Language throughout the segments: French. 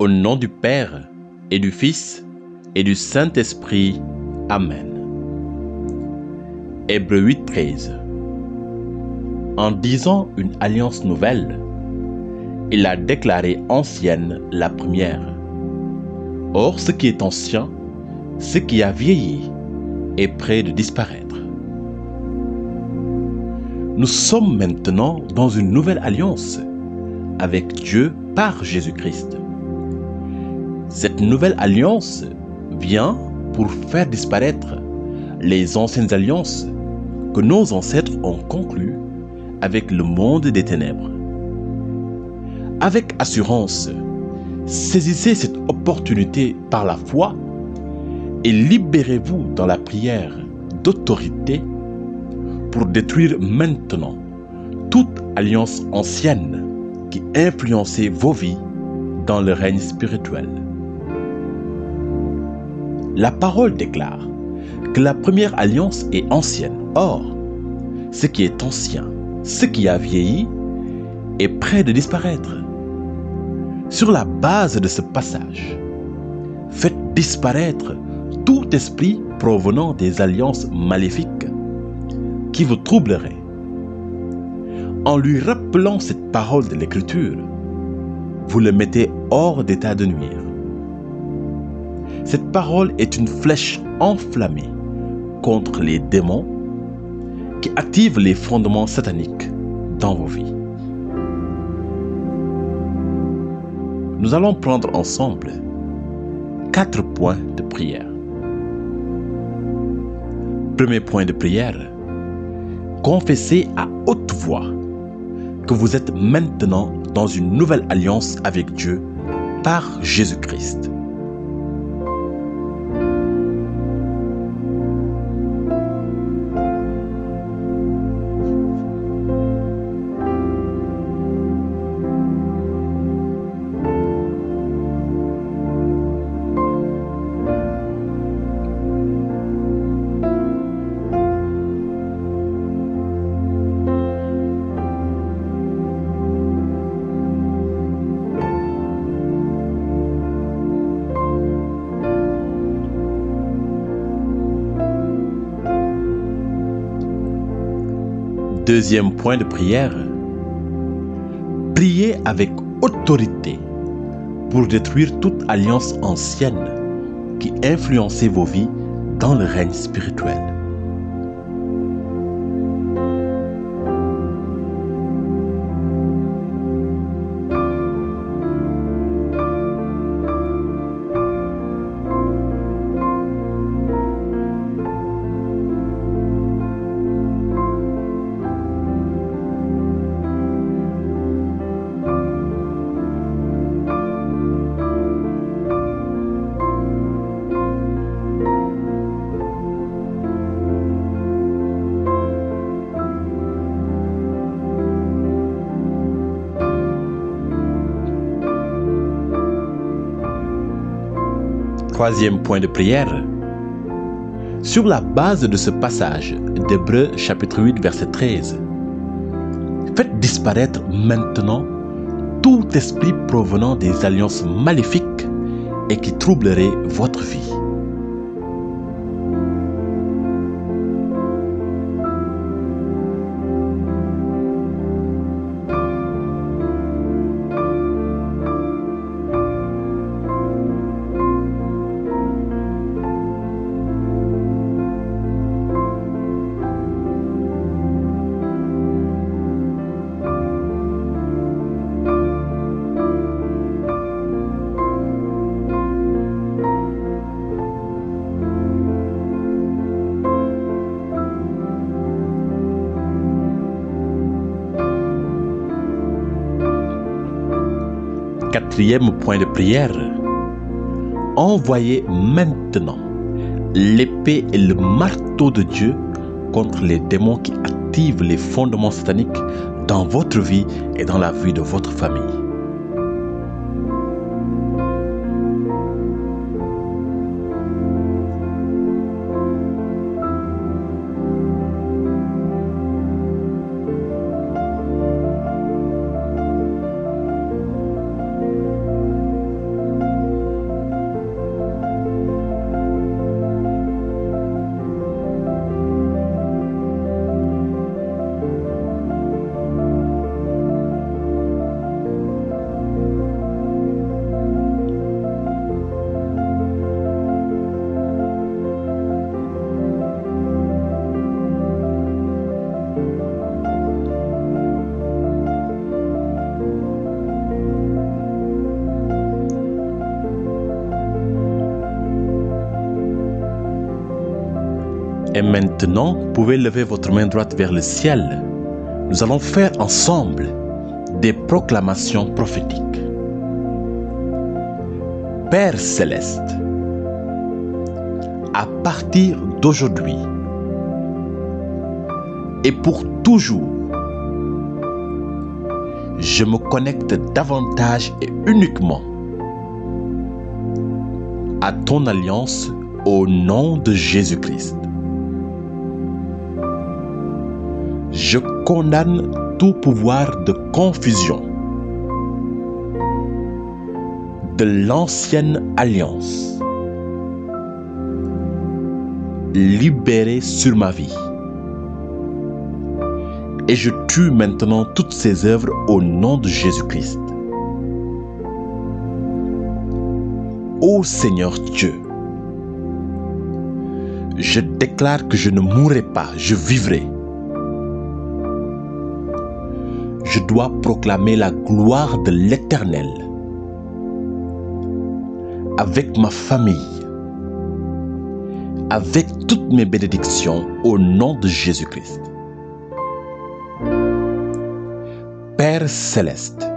Au nom du Père, et du Fils, et du Saint-Esprit. Amen. Hébreux 8:13. En disant une alliance nouvelle, il a déclaré ancienne la première. Or, ce qui est ancien, ce qui a vieilli, est près de disparaître. Nous sommes maintenant dans une nouvelle alliance avec Dieu par Jésus-Christ. Cette nouvelle alliance vient pour faire disparaître les anciennes alliances que nos ancêtres ont conclues avec le monde des ténèbres. Avec assurance, saisissez cette opportunité par la foi et libérez-vous dans la prière d'autorité pour détruire maintenant toute alliance ancienne qui influençait vos vies dans le règne spirituel. La parole déclare que la première alliance est ancienne. Or, ce qui est ancien, ce qui a vieilli, est près de disparaître. Sur la base de ce passage, faites disparaître tout esprit provenant des alliances maléfiques qui vous troublerait. En lui rappelant cette parole de l'Écriture, vous le mettez hors d'état de nuire. Cette parole est une flèche enflammée contre les démons qui activent les fondements sataniques dans vos vies. Nous allons prendre ensemble 4 points de prière. Premier point de prière, confessez à haute voix que vous êtes maintenant dans une nouvelle alliance avec Dieu par Jésus-Christ. Deuxième point de prière, priez avec autorité pour détruire toute alliance ancienne qui influençait vos vies dans le règne spirituel. Troisième point de prière. Sur la base de ce passage d'Hébreux chapitre 8 verset 13, faites disparaître maintenant tout esprit provenant des alliances maléfiques et qui troublerait votre vie. Quatrième point de prière, envoyez maintenant l'épée et le marteau de Dieu contre les démons qui activent les fondements sataniques dans votre vie et dans la vie de votre famille. Et maintenant, vous pouvez lever votre main droite vers le ciel. Nous allons faire ensemble des proclamations prophétiques. Père céleste, à partir d'aujourd'hui et pour toujours, je me connecte davantage et uniquement à ton alliance au nom de Jésus-Christ. Je condamne tout pouvoir de confusion de l'ancienne alliance libérée sur ma vie. Et je tue maintenant toutes ces œuvres au nom de Jésus-Christ. Ô Seigneur Dieu, je déclare que je ne mourrai pas, je vivrai. Je dois proclamer la gloire de l'Éternel avec ma famille, avec toutes mes bénédictions au nom de Jésus-Christ. Père céleste,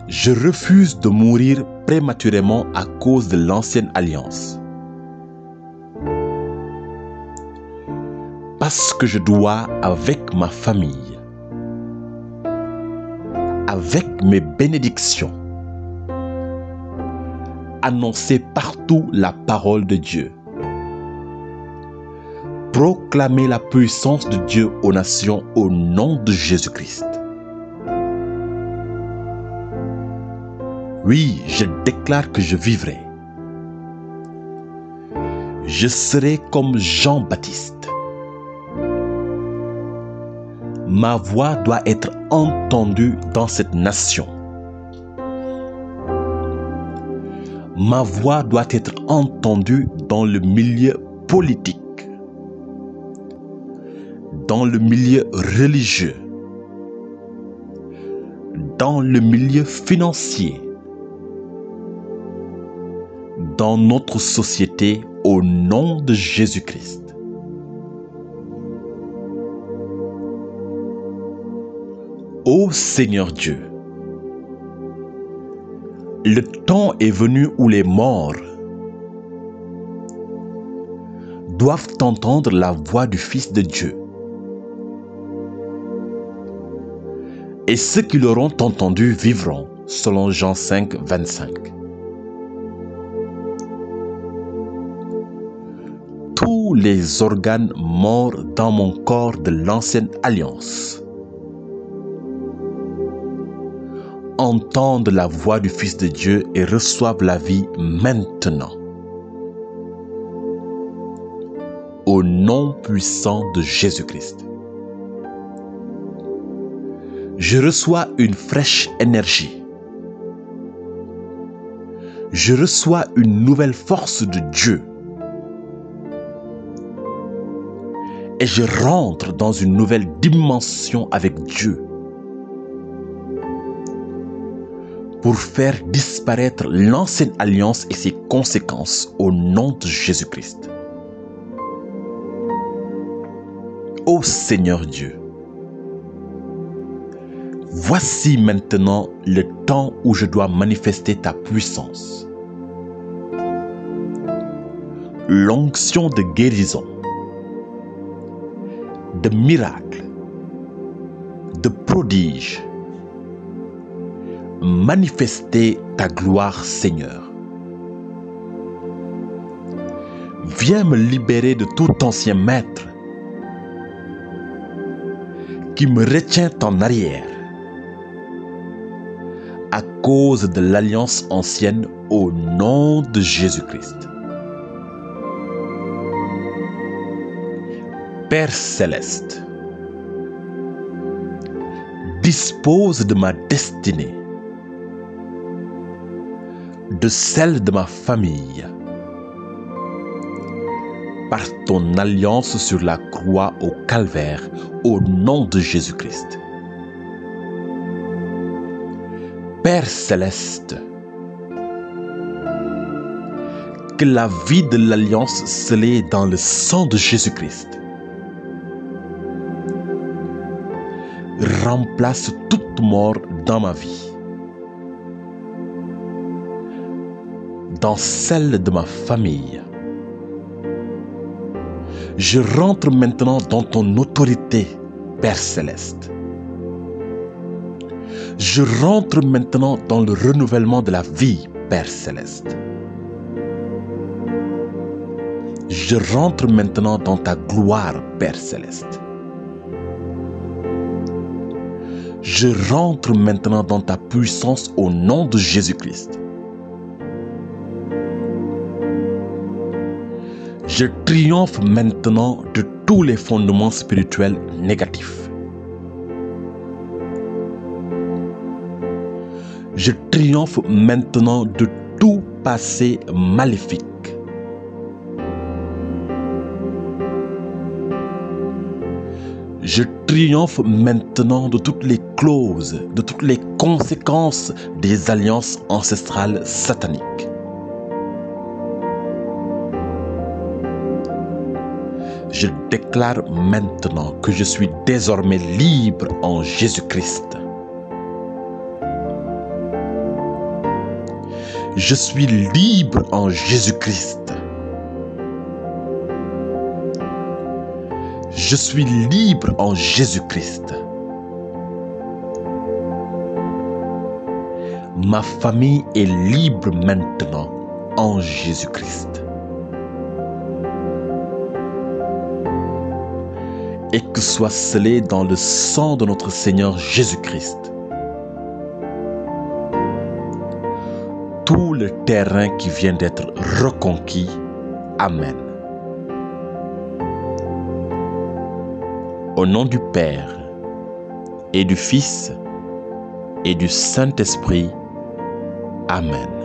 je refuse de mourir prématurément à cause de l'ancienne alliance. Parce que je dois, avec ma famille, avec mes bénédictions, annoncer partout la parole de Dieu. Proclamer la puissance de Dieu aux nations au nom de Jésus-Christ. Oui, je déclare que je vivrai. Je serai comme Jean-Baptiste. Ma voix doit être entendue dans cette nation. Ma voix doit être entendue dans le milieu politique, dans le milieu religieux, dans le milieu financier, dans notre société au nom de Jésus-Christ. Ô Seigneur Dieu, le temps est venu où les morts doivent entendre la voix du Fils de Dieu. Et ceux qui l'auront entendu vivront, selon Jean 5, 25. Tous les organes morts dans mon corps de l'ancienne alliance entendent la voix du Fils de Dieu et reçoivent la vie maintenant. Au nom puissant de Jésus-Christ. Je reçois une fraîche énergie. Je reçois une nouvelle force de Dieu. Et je rentre dans une nouvelle dimension avec Dieu. Pour faire disparaître l'ancienne alliance et ses conséquences au nom de Jésus-Christ. Ô Seigneur Dieu, voici maintenant le temps où je dois manifester ta puissance. L'onction de guérison, de miracles, de prodiges. Manifester ta gloire, Seigneur. Viens me libérer de tout ancien maître qui me retient en arrière à cause de l'alliance ancienne au nom de Jésus-Christ. Père céleste, dispose de ma destinée, de celle de ma famille, par ton alliance sur la croix au calvaire, au nom de Jésus-Christ. Père céleste, que la vie de l'alliance scellée dans le sang de Jésus-Christ remplace toute mort dans ma vie, dans celle de ma famille. Je rentre maintenant dans ton autorité, Père Céleste. Je rentre maintenant dans le renouvellement de la vie, Père Céleste. Je rentre maintenant dans ta gloire, Père Céleste. Je rentre maintenant dans ta puissance au nom de Jésus-Christ. Je triomphe maintenant de tous les fondements spirituels négatifs. Je triomphe maintenant de tout passé maléfique. Je triomphe maintenant de toutes les clauses, de toutes les conséquences des alliances ancestrales sataniques. Je déclare maintenant que je suis désormais libre en Jésus-Christ. Je suis libre en Jésus-Christ. Je suis libre en Jésus-Christ. Ma famille est libre maintenant en Jésus-Christ. Et que soit scellé dans le sang de notre Seigneur Jésus-Christ tout le terrain qui vient d'être reconquis. Amen. Au nom du Père et du Fils et du Saint-Esprit. Amen.